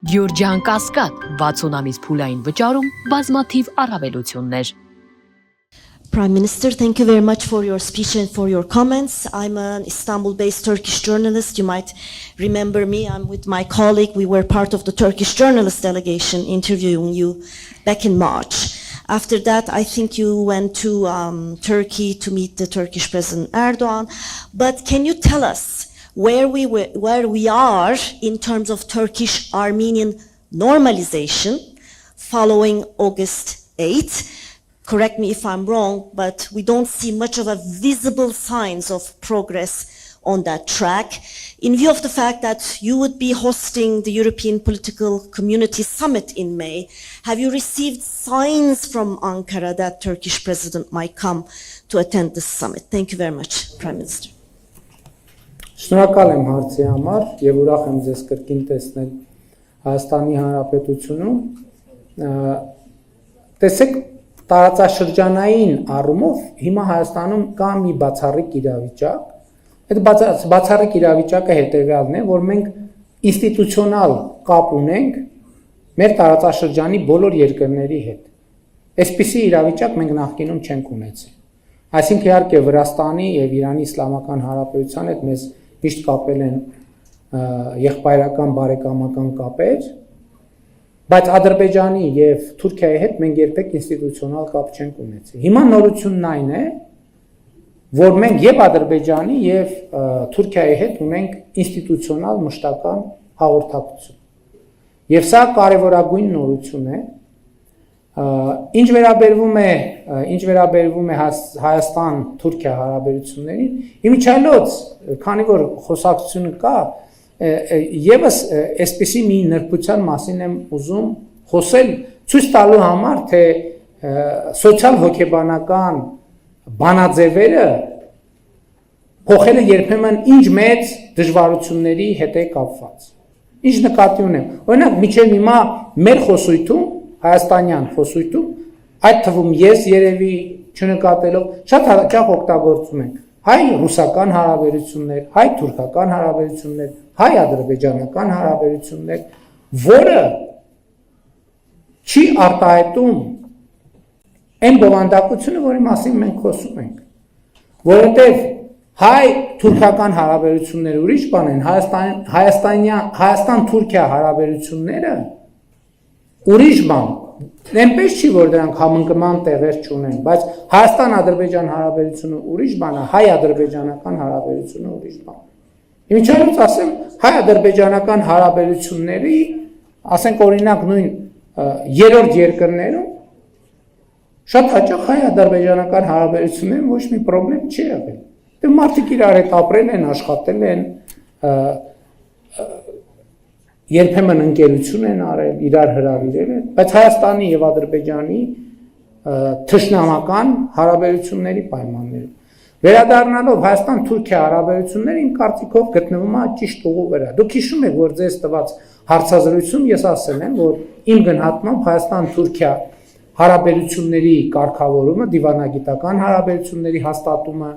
Գյուրջան Կասկադ 60 ամիս փուլային վճարում բազմաթիվ առավելություններ Prime Minister, thank you very much for your speech and for your comments. I'm an Istanbul-based Turkish journalist. You might remember me. I'm with my colleague. We were part of the Turkish journalist delegation interviewing you back in March. After that, I think you went to Turkey to meet the Turkish President Erdogan. But can you tell us where we are in terms of Turkish-Armenian normalization following August 8th? Correct me if I'm wrong, but we don't see much of a visible signs of progress on that track. In view of the fact that you would be hosting the European Political Community Summit in May, have you received signs from Ankara that Turkish president might come to attend this summit? Thank you very much, Prime Minister. Շնորհակալ եմ հարցի համար եւ ուրախ եմ ձեզ կրկին տեսնել Հայաստանի Հանրապետությունում։ Տեսեք տարածաշրջանային առումով հիմա Հայաստանում կա մի բացառիկ իրավիճակ։ Այդ բացառիկ իրավիճակը հետևյալն է, որ մենք ինստիտուցիոնալ կապ ունենք մեր տարածաշրջանի բոլոր երկրների հետ։ Այսպիսի իրավիճակ մենք նախկինում չենք ունեցել։ Այսինքն իհարկե Վրաստանի եւ Իրանի Իսլամական Հանրապետության հետ մեզ միշտ կապել են եղբայրական բարեկամական կապեր, բայց Ադրբեջանի եւ Թուրքիայի հետ մենք երբեք ինստիտուցիոնալ կապ չենք ունեցել։ Հիմա նորությունն այն է, որ մենք եւ Ադրբեջանի եւ Թուրքիայի հետ ունենք ինստիտուցիոնալ մշտական հաղորդակցություն։ Եվ սա կարևորագույն նորություն է։ Ինչ վերաբերվում է Հայաստան-Թուրքիա հարաբերություններին, իմիջիայլոց, քանի որ խոսակցությունը կա, Եվս այսպիսի մի նրբության մասին եմ ուզում խոսել ցույց տալու համար, թե սոցիալ հոգեբանական բանաձևերը փոխելը երբեմն ինչ մեծ դժվարությունների հետ է կապված։ Ինչ նկատի ունեմ։ Օրինակ, մինչև հիմա մեր խոսույթում, հայաստանյան խոսույթում, այդ թվում ես երևի չնկատելով շատ հաճախ օգտագործում ենք հայ-ռուսական հարաբերություններ, հայ-թուրքական հարաբերություններ, հայ-ադրբեջանական հարաբերություններ, որը չի արտահայտում այն բովանդակությունը, որի մասին մենք խոսում ենք, որովհետև հայ-թուրքական հարաբերությունները ուրիշ բան են, Հայաստան-Թուրքիա հարաբերությունները ուրիշ բան, այնպես չի, որ դրանք համընկման տեղեր չունեն, բայց Հայաստան-Ադրբեջան հարաբերությունը ուրիշ բան է, հայ-ադրբեջանական հարաբերությունը ուրիշ բան։ Իմիջիայլոց ասեմ, հայ-ադրբեջանական հարաբերությունների, ասենք օրինակ նույն երրորդ երկրներում, շատ հաճախ հայ-ադրբեջանական հարաբերություններում ոչ մի պրոբլեմ չի եղել։ Դե մարդիկ իրար հետ ապրել են, աշխատել են, երբեմն ընկերություն են արել, իրար հրավիրել են, բայց Հայաստանի եւ Ադրբեջանի թշնամական հարաբերությունների պայմաններում։ Վերադառնալով Հայաստան-Թուրքիա հարաբերությունները իմ կարծիքով գտնվում է ճիշտ ուղու վրա։ Դուք հիշում եք, որ ձեզ տված հարցազրույցում ես ասել եմ, որ իմ գնահատմամբ Հայաստան-Թուրքիա հարաբերությունների կարգավորումը, դիվանագիտական հարաբերությունների հաստատումը,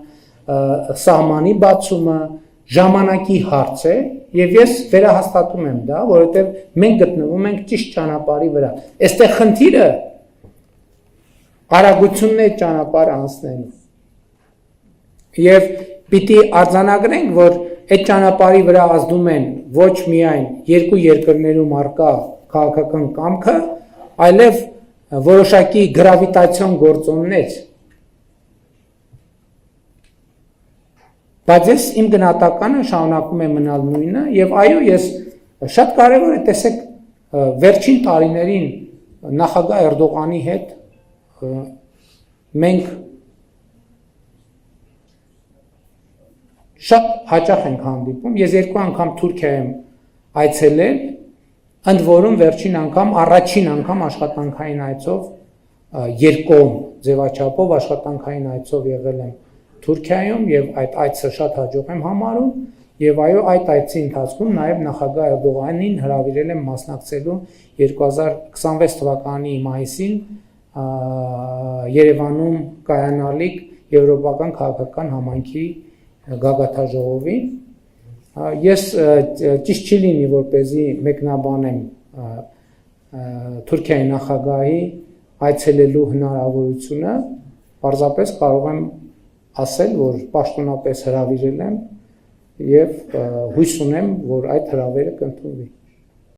սահմանի բացումը ժամանակի հարց է, եւ ես վերահաստատում եմ դա, որովհետեւ մենք գտնվում ենք ճիշտ ճանապարհի վրա։ Այստեղ խնդիրը արագությունն է ճանապարհ անցնելու։ Եվ պիտի արձանագրենք, որ այդ ճանապարհի վրա ազդում են ոչ միայն երկու երկրներում արկա քաղաքական կամքը, այլև որոշակի գրավիտացիոն գործոններ։ Բայց ես իմ գնահատականը շարունակում եմ մնալ նույնը եւ այո, ես շատ կարեւոր է տեսեք վերջին տարիներին նախագահ Էրդողանի հետ մենք շատ հաճախ ենք հանդիպում։ Ես երկու անգամ Թուրքիա եմ այցելել, ընդ որում վերջին անգամ, առաջին անգամ աշխատանքային այցով երկկողմ ձևաչափով աշխատանքային այցով եղել եմ Թուրքիայում եւ այդ այցը շատ հաջող եմ համարում եւ այո այդ այցի ընթացքում նաեւ նախագահ Էրդողանին հրավիրել եմ մասնակցելու 2026 թվականի մայիսին Երևանում կայանալիք եվրոպական քաղաքական համայնքի գագաթաժողովին Ես ճիշտ չի լինի որպեսզի մեկնաբանեմ Թուրքիայի նախագահի այցելելու հնարավորությունը, պարզապես կարող եմ ասել, որ պաշտոնապես հրավիրել եմ եւ հույս ունեմ, որ այդ հրավերը կընդունվի։